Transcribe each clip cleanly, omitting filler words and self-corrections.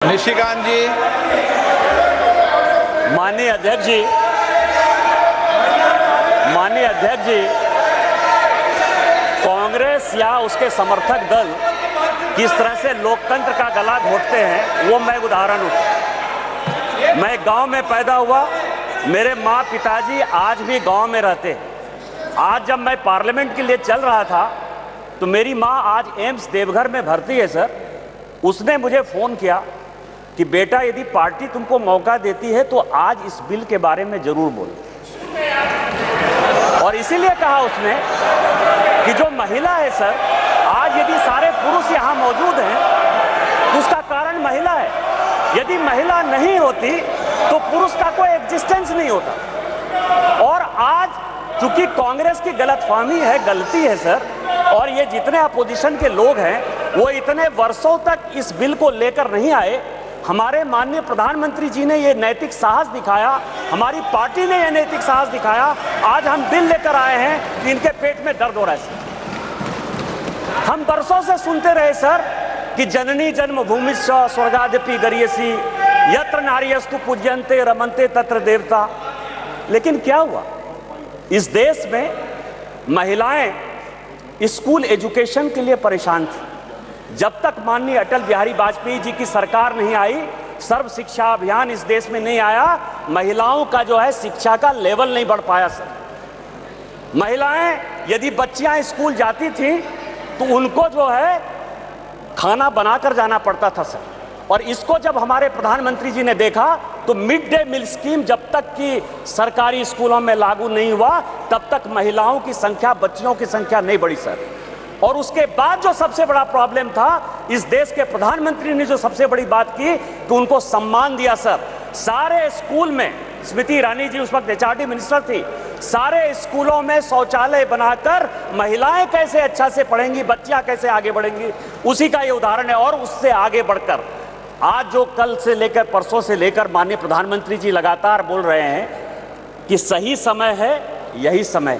निशिकांत जी। माननीय अध्यक्ष जी, कांग्रेस या उसके समर्थक दल किस तरह से लोकतंत्र का गला घोटते हैं वो मैं उदाहरण हूँ। मैं गांव में पैदा हुआ, मेरे माँ पिताजी आज भी गांव में रहते हैं। आज जब मैं पार्लियामेंट के लिए चल रहा था तो मेरी माँ आज एम्स देवघर में भर्ती है सर। उसने मुझे फ़ोन किया कि बेटा यदि पार्टी तुमको मौका देती है तो आज इस बिल के बारे में जरूर बोलो। और इसीलिए कहा उसने कि जो महिला है सर, आज यदि सारे पुरुष यहाँ मौजूद हैं तो उसका कारण महिला है। यदि महिला नहीं होती तो पुरुष का कोई एग्जिस्टेंस नहीं होता। और आज चूंकि कांग्रेस की गलतफहमी है, गलती है सर, और ये जितने अपोजिशन के लोग हैं वो इतने वर्षों तक इस बिल को लेकर नहीं आए। हमारे माननीय प्रधानमंत्री जी ने ये नैतिक साहस दिखाया, हमारी पार्टी ने ये नैतिक साहस दिखाया। आज हम बिल लेकर आए हैं कि इनके पेट में दर्द हो रहा है सर। हम बरसों से सुनते रहे सर कि जननी जन्मभूमिश्च स्वर्गादपि गरीयसी, यत्र नार्यस्तु पूज्यन्ते रमन्ते तत्र देवता। लेकिन क्या हुआ? इस देश में महिलाएं स्कूल एजुकेशन के लिए परेशान थी। जब तक माननीय अटल बिहारी वाजपेयी जी की सरकार नहीं आई, सर्व शिक्षा अभियान इस देश में नहीं आया, महिलाओं का जो है शिक्षा का लेवल नहीं बढ़ पाया सर। महिलाएं यदि बच्चियां स्कूल जाती थी तो उनको जो है खाना बनाकर जाना पड़ता था सर। और इसको जब हमारे प्रधानमंत्री जी ने देखा तो मिड डे मील स्कीम जब तक कि सरकारी स्कूलों में लागू नहीं हुआ तब तक महिलाओं की संख्या, बच्चियों की संख्या नहीं बढ़ी सर। और उसके बाद जो सबसे बड़ा प्रॉब्लम था, इस देश के प्रधानमंत्री ने जो सबसे बड़ी बात की कि उनको सम्मान दिया सर। सारे स्कूल में, स्मृति ईरानी जी उस वक्त एचआरडी मिनिस्टर थी, सारे स्कूलों में शौचालय बनाकर महिलाएं कैसे अच्छा से पढ़ेंगी, बच्चियां कैसे आगे बढ़ेंगी, उसी का ये उदाहरण है। और उससे आगे बढ़कर आज जो कल से लेकर परसों से लेकर माननीय प्रधानमंत्री जी लगातार बोल रहे हैं कि सही समय है, यही समय।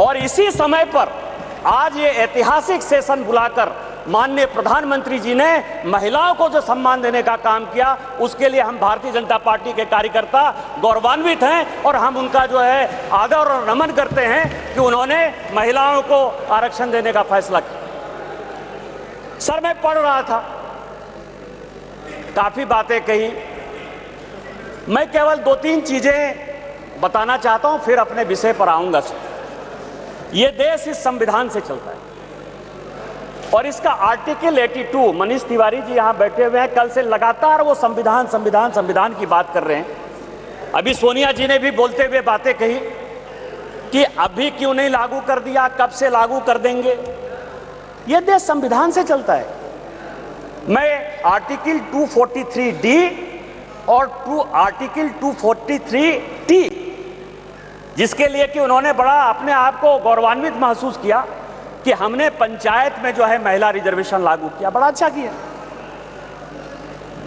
और इसी समय पर आज ये ऐतिहासिक सेशन बुलाकर माननीय प्रधानमंत्री जी ने महिलाओं को जो सम्मान देने का काम किया, उसके लिए हम भारतीय जनता पार्टी के कार्यकर्ता गौरवान्वित हैं। और हम उनका जो है आदर और नमन करते हैं कि उन्होंने महिलाओं को आरक्षण देने का फैसला किया। सर मैं पढ़ रहा था, काफी बातें कही, मैं केवल 2-3 चीजें बताना चाहता हूं, फिर अपने विषय पर आऊंगा सर। ये देश इस संविधान से चलता है और इसका आर्टिकल 82, मनीष तिवारी जी यहां बैठे हुए हैं, कल से लगातार वो संविधान संविधान संविधान की बात कर रहे हैं। अभी सोनिया जी ने भी बोलते हुए बातें कही कि अभी क्यों नहीं लागू कर दिया, कब से लागू कर देंगे। ये देश संविधान से चलता है। मैं आर्टिकल 243D और आर्टिकल 243T, जिसके लिए कि उन्होंने बड़ा अपने आप को गौरवान्वित महसूस किया कि हमने पंचायत में जो है महिला रिजर्वेशन लागू किया, बड़ा अच्छा किया।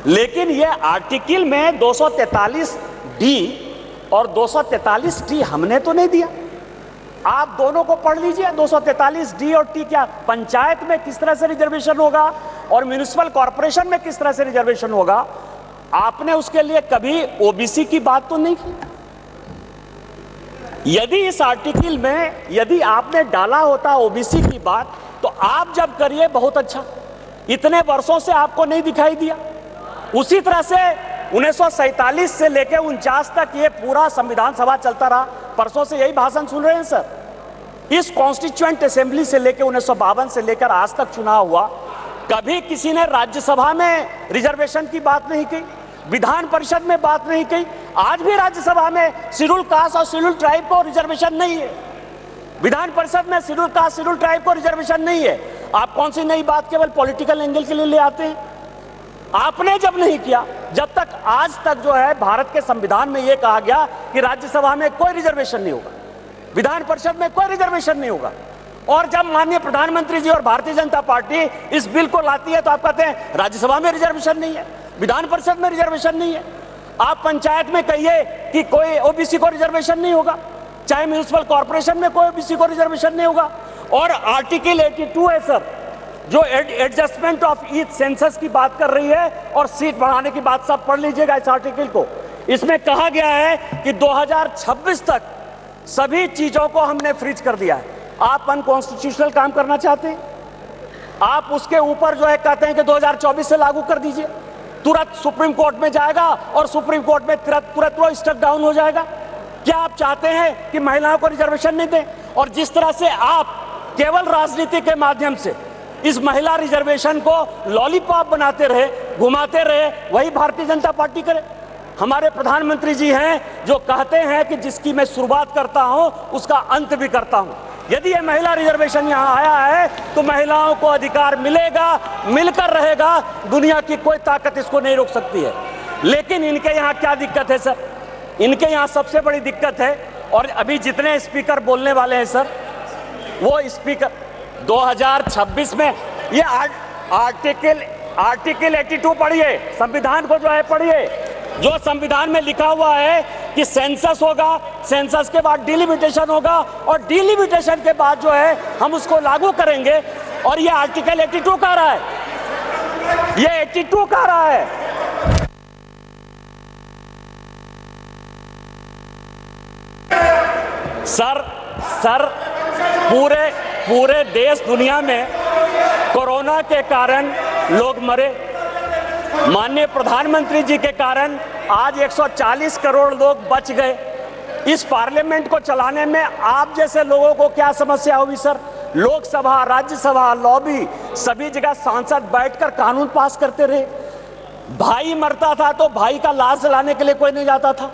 लेकिन ये आर्टिकल में 243D और 243T हमने तो नहीं दिया। आप दोनों को पढ़ लीजिए, 243D और T क्या पंचायत में किस तरह से रिजर्वेशन होगा और म्युनिसिपल कॉर्पोरेशन में किस तरह से रिजर्वेशन होगा। आपने उसके लिए कभी ओबीसी की बात तो नहीं की। यदि इस आर्टिकल में यदि आपने डाला होता ओबीसी की बात तो आप जब करिए बहुत अच्छा, इतने वर्षों से आपको नहीं दिखाई दिया। उसी तरह से 1947 से लेकर 49 तक ये पूरा संविधान सभा चलता रहा। परसों से यही भाषण सुन रहे हैं सर। इस कॉन्स्टिट्यूएंट असेंबली से लेकर 1952 से लेकर आज तक चुनाव हुआ, कभी किसी ने राज्यसभा में रिजर्वेशन की बात नहीं की, विधान परिषद में बात नहीं की। आज भी राज्यसभा में शेड्यूल कास्ट और शेड्यूल ट्राइब को रिजर्वेशन नहीं है, विधान परिषद में शेड्यूल कास्ट शेड्यूल ट्राइब को रिजर्वेशन नहीं है। आप कौन सी नई बात केवल पॉलिटिकल एंगल के लिए ले आते हैं? आपने जब नहीं किया, जब तक आज तक जो है भारत के संविधान में यह कहा गया कि राज्यसभा में कोई रिजर्वेशन नहीं होगा, विधान परिषद में कोई रिजर्वेशन नहीं होगा। और जब माननीय प्रधानमंत्री जी और भारतीय जनता पार्टी इस बिल को लाती है तो आप कहते हैं राज्यसभा में रिजर्वेशन नहीं है, विधान परिषद में रिजर्वेशन नहीं है। आप पंचायत में कहिए कि कोई ओबीसी को रिजर्वेशन नहीं होगा, चाहे म्युनिसिपल कॉर्पोरेशन में कोई ओबीसी को रिजर्वेशन नहीं होगा। और आर्टिकल 82 है सर, जो एडजस्टमेंट ऑफ ईच सेंसस की बात कर रही है और सीट बढ़ाने की बात, सब पढ़ लीजिएगा इस आर्टिकल को। इसमें कहा गया है कि 2026 तक सभी चीजों को हमने फ्रीज कर दिया है। आप अनकॉन्स्टिट्यूशनल काम करना चाहते हैं, आप उसके ऊपर जो है कहते हैं कि 2024 से लागू कर दीजिए, तुरंत सुप्रीम कोर्ट में जाएगा और सुप्रीम कोर्ट में तुरंत स्टक डाउन हो जाएगा। क्या आप चाहते हैं कि महिलाओं को रिजर्वेशन नहीं दें? और जिस तरह से आप केवल राजनीति के माध्यम से इस महिला रिजर्वेशन को लॉलीपॉप बनाते रहे, घुमाते रहे, वही भारतीय जनता पार्टी करे। हमारे प्रधानमंत्री जी हैं जो कहते हैं कि जिसकी मैं शुरुआत करता हूं उसका अंत भी करता हूं। यदि ये महिला रिजर्वेशन यहाँ आया है तो महिलाओं को अधिकार मिलेगा, मिलकर रहेगा, दुनिया की कोई ताकत इसको नहीं रोक सकती है। लेकिन इनके यहाँ क्या दिक्कत है सर? इनके यहाँ सबसे बड़ी दिक्कत है, और अभी जितने स्पीकर बोलने वाले हैं सर, वो स्पीकर 2026 में ये आर्टिकल 82 पढ़िए, संविधान को जो है पढ़िए, जो संविधान में लिखा हुआ है कि सेंसस होगा, सेंसस के बाद डिलिमिटेशन होगा, और डिलिमिटेशन के बाद जो है हम उसको लागू करेंगे। और ये आर्टिकल 82 कह रहा है, ये 82 कह रहा है। सर पूरे देश दुनिया में कोरोना के कारण लोग मरे, माननीय प्रधानमंत्री जी के कारण आज 140 करोड़ लोग बच गए। इस पार्लियामेंट को चलाने में आप जैसे लोगों को क्या समस्या हुई सर? लोकसभा, राज्यसभा, लॉबी, सभी जगह सांसद बैठकर कानून पास करते रहे। भाई मरता था तो भाई का लाश जलाने के लिए कोई नहीं जाता था,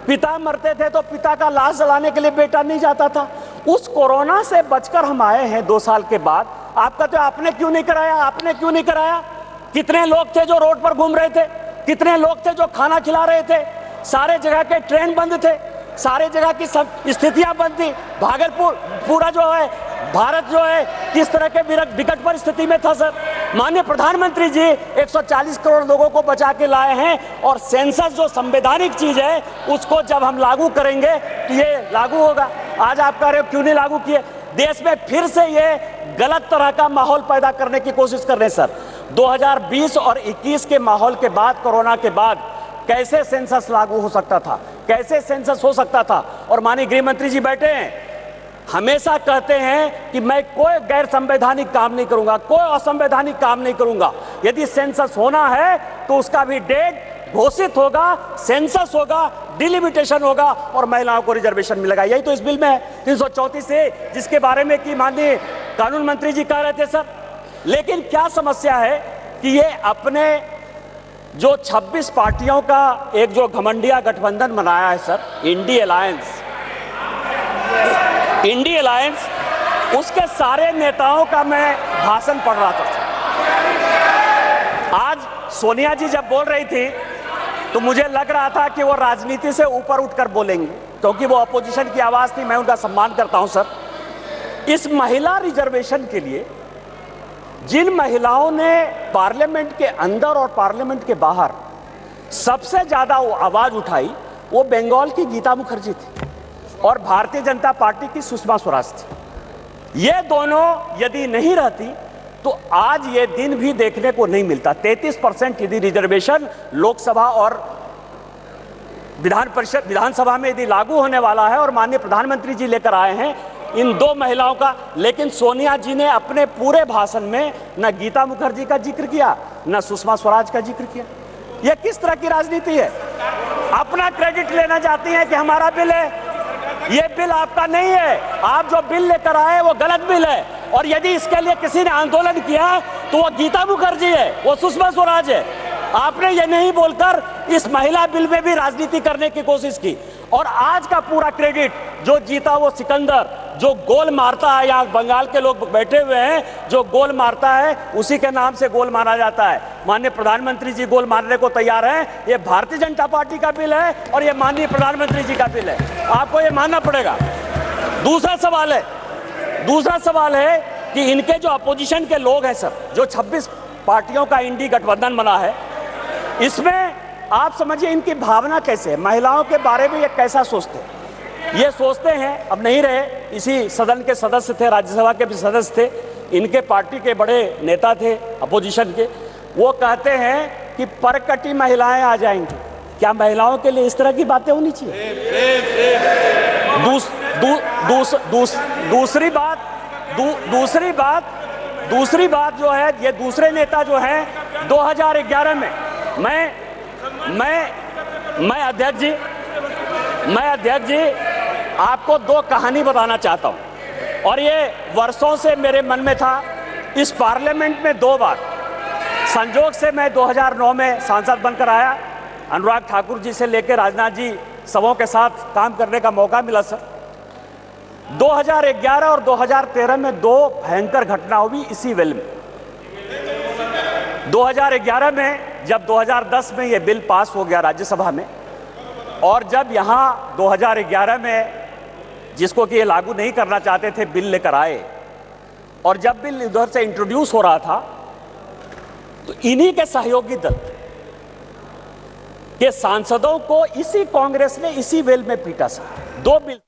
पिता मरते थे तो पिता का लाश जलाने के लिए बेटा नहीं जाता था। उस कोरोना से बचकर हम आए हैं 2 साल के बाद। आपका तो आपने क्यों नहीं कराया? आपने क्यों नहीं कराया? कितने लोग थे जो रोड पर घूम रहे थे? कितने लोग थे जो खाना खिला रहे थे? सारे जगह के ट्रेन बंद थे, सारे जगह की सब स्थितियां बंद थी। भागलपुर पूरा जो है भारत जो है किस तरह के विकट परिस्थिति में था सर? माननीय प्रधानमंत्री जी 140 करोड़ लोगों को बचा के लाए हैं, और सेंसस जो संवैधानिक चीज है उसको जब हम लागू करेंगे तो ये लागू होगा। आज आप कह रहे हो क्यों नहीं लागू किए? देश में फिर से ये गलत तरह का माहौल पैदा करने की कोशिश कर रहे हैं सर। 2020 और 21 के माहौल के बाद, कोरोना के बाद कैसे सेंसस लागू हो सकता था? कैसे सेंसस हो सकता था? और माननीय गृह मंत्री जी बैठे हैं, हमेशा कहते हैं कि मैं कोई गैर संवैधानिक काम नहीं करूंगा, कोई असंवैधानिक काम नहीं करूंगा। यदि सेंसस होना है तो उसका भी डेट घोषित होगा, सेंसस होगा, डिलिमिटेशन होगा और महिलाओं को रिजर्वेशन मिलेगा। यही तो इस बिल में है 334 से, जिसके बारे में कि माननीय कानून मंत्री जी कह रहे थे सर। लेकिन क्या समस्या है कि ये अपने जो 26 पार्टियों का एक जो घमंडिया गठबंधन बनाया है सर, इंडी अलायंस, उसके सारे नेताओं का मैं भाषण पढ़ रहा था। आज सोनिया जी जब बोल रही थी तो मुझे लग रहा था कि वो राजनीति से ऊपर उठकर बोलेंगी, क्योंकि वो अपोजिशन की आवाज थी। मैं उनका सम्मान करता हूं सर। इस महिला रिजर्वेशन के लिए जिन महिलाओं ने पार्लियामेंट के अंदर और पार्लियामेंट के बाहर सबसे ज्यादा आवाज उठाई, वो बंगाल की गीता मुखर्जी थी और भारतीय जनता पार्टी की सुषमा स्वराज थी। ये दोनों यदि नहीं रहती तो आज ये दिन भी देखने को नहीं मिलता। 33% यदि रिजर्वेशन लोकसभा और विधानसभा में यदि लागू होने वाला है और माननीय प्रधानमंत्री जी लेकर आए हैं इन 2 महिलाओं का, लेकिन सोनिया जी ने अपने पूरे भाषण में न गीता मुखर्जी का जिक्र किया, न सुषमा स्वराज का जिक्र किया। यह किस तरह की राजनीति है? अपना क्रेडिट लेना चाहती हैं कि हमारा बिल है। ये बिल आपका नहीं है, आप जो बिल लेकर आए वो गलत बिल है। और यदि इसके लिए किसी ने आंदोलन किया तो वो गीता मुखर्जी है, वो सुषमा स्वराज है। आपने ये नहीं बोलकर इस महिला बिल में भी राजनीति करने की कोशिश की। और आज का पूरा क्रेडिट जो जीता वो सिकंदर, जो गोल मारता है, यहाँ बंगाल के लोग बैठे हुए हैं, जो गोल मारता है उसी के नाम से गोल मारा जाता है। माननीय प्रधानमंत्री जी गोल मारने को तैयार हैं। ये भारतीय जनता पार्टी का बिल है और ये माननीय प्रधानमंत्री जी का बिल है, आपको ये मानना पड़ेगा। दूसरा सवाल है कि इनके जो अपोजिशन के लोग हैं सर, जो 26 पार्टियों का इंडी गठबंधन बना है, इसमें आप समझिए इनकी भावना कैसे है, महिलाओं के बारे में ये कैसा सोचते हैं। ये सोचते हैं, अब नहीं रहे, इसी सदन के सदस्य थे, राज्यसभा के भी सदस्य थे, इनके पार्टी के बड़े नेता थे अपोजिशन के, वो कहते हैं कि परकटी महिलाएं आ जाएंगी। क्या महिलाओं के लिए इस तरह की बातें होनी चाहिए? दूसरी बात जो है, ये दूसरे नेता जो हैं 2011 में मैं अध्यक्ष जी आपको दो कहानी बताना चाहता हूं, और ये वर्षों से मेरे मन में था। इस पार्लियामेंट में 2 बार संजोग से मैं 2009 में सांसद बनकर आया, अनुराग ठाकुर जी से लेकर राजनाथ जी सबों के साथ काम करने का मौका मिला सर। 2011 और 2013 में 2 भयंकर घटना हुई इसी वेल में। 2011 में जब 2010 में ये बिल पास हो गया राज्यसभा में, और जब यहाँ 2011 में जिसको कि ये लागू नहीं करना चाहते थे बिल लेकर आए, और जब बिल इधर से इंट्रोड्यूस हो रहा था तो इन्हीं के सहयोगी दल के सांसदों को इसी कांग्रेस ने इसी वेल में पीटा सर। 2 बिल